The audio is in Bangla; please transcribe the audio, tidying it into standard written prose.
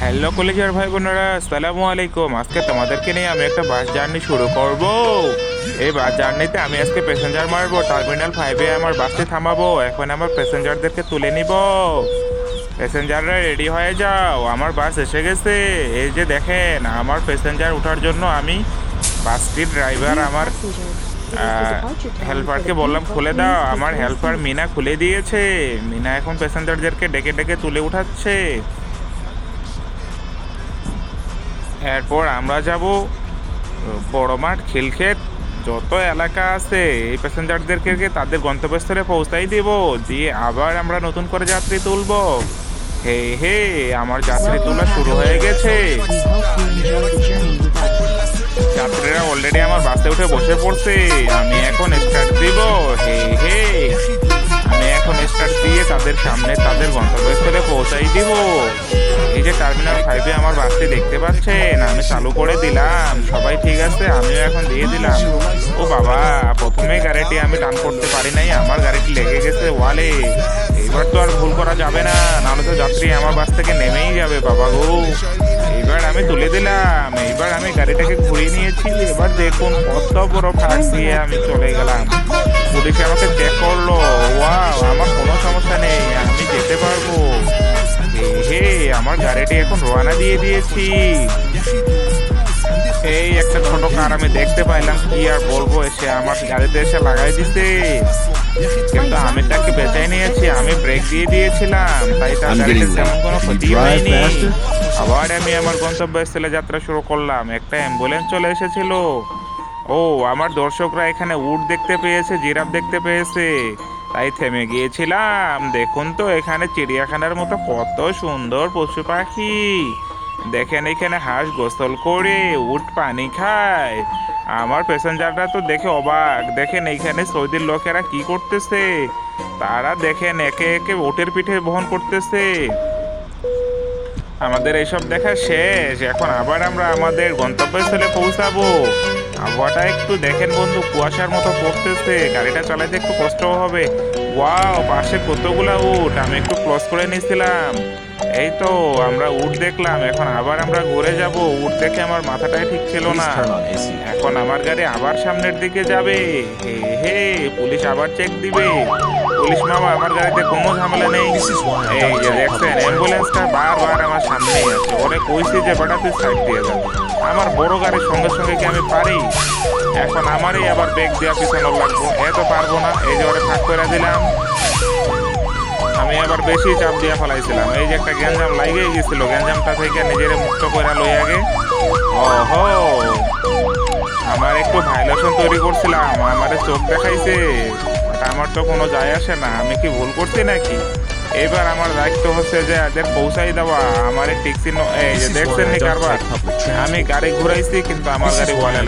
হ্যালো কলেজের ভাই বোনেরা, আসসালামু আলাইকুম। আজকে তোমাদেরকে নিয়ে আমি একটা বাস জার্নি শুরু করব। এই বাস জার্নিতে আমি আজকে প্যাসেঞ্জার মারবো। টার্মিনাল 5-এ আমার বাসটি থামাবো। এখন আমার প্যাসেঞ্জারদেরকে তুলে নিব। প্যাসেঞ্জাররা রেডি হয়ে যাও, আমার বাস এসে গেছে। এই যে দেখেন, আমার প্যাসেঞ্জার ওঠার জন্য আমি বাসটির ড্রাইভার আমার হেল্পারকে বললাম খুলে দাও। আমার হেল্পার মিনা খুলে দিয়েছে। মিনা এখন প্যাসেঞ্জারদেরকে ডেকে ডেকে তুলে উঠাচ্ছে। এরপর আমরা যাব বড় মাঠ, খিলক্ষেত, যত এলাকা আছে এই প্যাসেঞ্জারদেরকে তাদের গন্তব্যস্থলে পৌঁছাই দিব। দিয়ে আবার আমরা নতুন করে যাত্রী তুলব। হে হে, আমার যাত্রী তোলা শুরু হয়ে গেছে। যাত্রীরা অলরেডি আমার বাসে উঠে বসে পড়ছে। আমি এখন স্টার্ট দিব। হে হে, আমি এখন স্টার্ট দিয়ে তাদের সামনে তাদের গন্তব্যস্থলে পৌঁছাই দিব। এই যে টার্মিনাল 5-এ আমার বাসটি দেখতে পাচ্ছেন, আমি চালু করে দিলাম। সবাই ঠিক আছে, আমিও এখন দিয়ে দিলাম। ও বাবা, প্রথমে গাড়িটি আমি টান করতে পারি নাই, আমার গাড়িটি লেগে গেছে ওয়ালে। এইবার তো আর ভুল করা যাবে না, নাহলে তো যাত্রী আমার বাস থেকে নেমেই যাবে বাবা গো। এইবার আমি তুলে দিলাম। এইবার আমি গাড়িটাকে ঘুরিয়ে নিয়েছি। এবার দেখুন কত বড় ফাঁক দিয়ে আমি চলে গেলাম। পুলিশ আমাকে চেক করলো। ওয়াও, আমার কোনো সমস্যা নেই, আমি যেতে পারবো। হে, আমার গাড়িটি এখন রওনা দিয়ে দিয়েছি। এই একটা ছোট কার আমি দেখতে পাইলাম, কি আর বলবো, এসে আমার গাড়িতে এসে লাগাই দিছে। কিন্তু আমি তাকে বেঁচে নিয়েছি, আমি ব্রেক দিয়ে দিয়েছিলাম, তাই তার গাড়িতে তেমন কোনো ক্ষতি হয়নি। আবার আমি আমার গন্তব্যস্থলে যাত্রা শুরু করলাম। একটা অ্যাম্বুলেন্স চলে এসেছিল। ও, আমার দর্শকরা এখানে উট দেখতে পেয়েছে, জিরাফ দেখতে পেয়েছে, তাই থেমে গিয়েছিলাম। দেখুন তো, এখানে চিড়িয়াখানার মতো কত সুন্দর পশু পাখি। দেখেন, এখানে হাঁস গোসল করে, উট পানি খায়। আমার প্যাসেঞ্জাররা তো দেখে অবাক। দেখেন এইখানে সৌদির লোকেরা কি করতেছে। তারা দেখেন একে একে উটের পিঠে বহন করতেছে। আমাদের এইসব দেখা শেষ, এখন আবার আমরা আমাদের গন্তব্যস্থলে পৌঁছাবো। আবহাওয়াটা একটু দেখেন বন্ধু, কুয়াশার মতো পড়তেছে, গাড়িটা চালাতে একটু কষ্ট হবে। ওয়াও, পাশে কতগুলা উট, আমি একটু ক্রস করে নিয়েছিলাম। এই তো আমরা উট দেখলাম, এখন আবার আমরা ঘুরে যাব। উট দেখে আমার মাথাটাই ঠিক ছিল না। এখন আমার গাড়ি আবার সামনের দিকে যাবে। হে হে, পুলিশ আবার চেক দিবে। পুলিশ মামা, আমার গাড়িতে কোনো ঝামেলা নেই। এই যে দেখছেন, অ্যাম্বুলেন্সটা বারবার আমার সামনেই আছে। ওরে কইছি যে বেটা তুই সাইড দিয়ে যাবে। আমার বড় গাড়ির সঙ্গে সঙ্গে কি আমি পারি? এখন আমারই আবার ব্রেক দেওয়া পিছানো লাগবো। এত পারবো না। এই যে ওরে ফাঁক করে দিলাম। আমি আবার বেশি চাপ দিয়া ফেলাইছিলাম। এই যে একটা গ্যাঞ্জাম লাগিয়ে গেছিল, গ্যাঞ্জামটা থেকে নিজের মুক্ত করে লই আগে। ওহো, আমার একটু ভাইলেশন তৈরি করছিলাম, আমারে চোখ দেখাইছে। আমার তো কোনো যায় আসে না, আমি কি ভুল করছি নাকি? এবার আমার দায়িত্ব হচ্ছে যে এদের পৌঁছাই দেওয়া। আমার ট্যাক্সি, এই যে দেখছেন নি কারবার, আমি গাড়ি ঘুরাইছি কিন্তু আমার গাড়ি ওয়ালে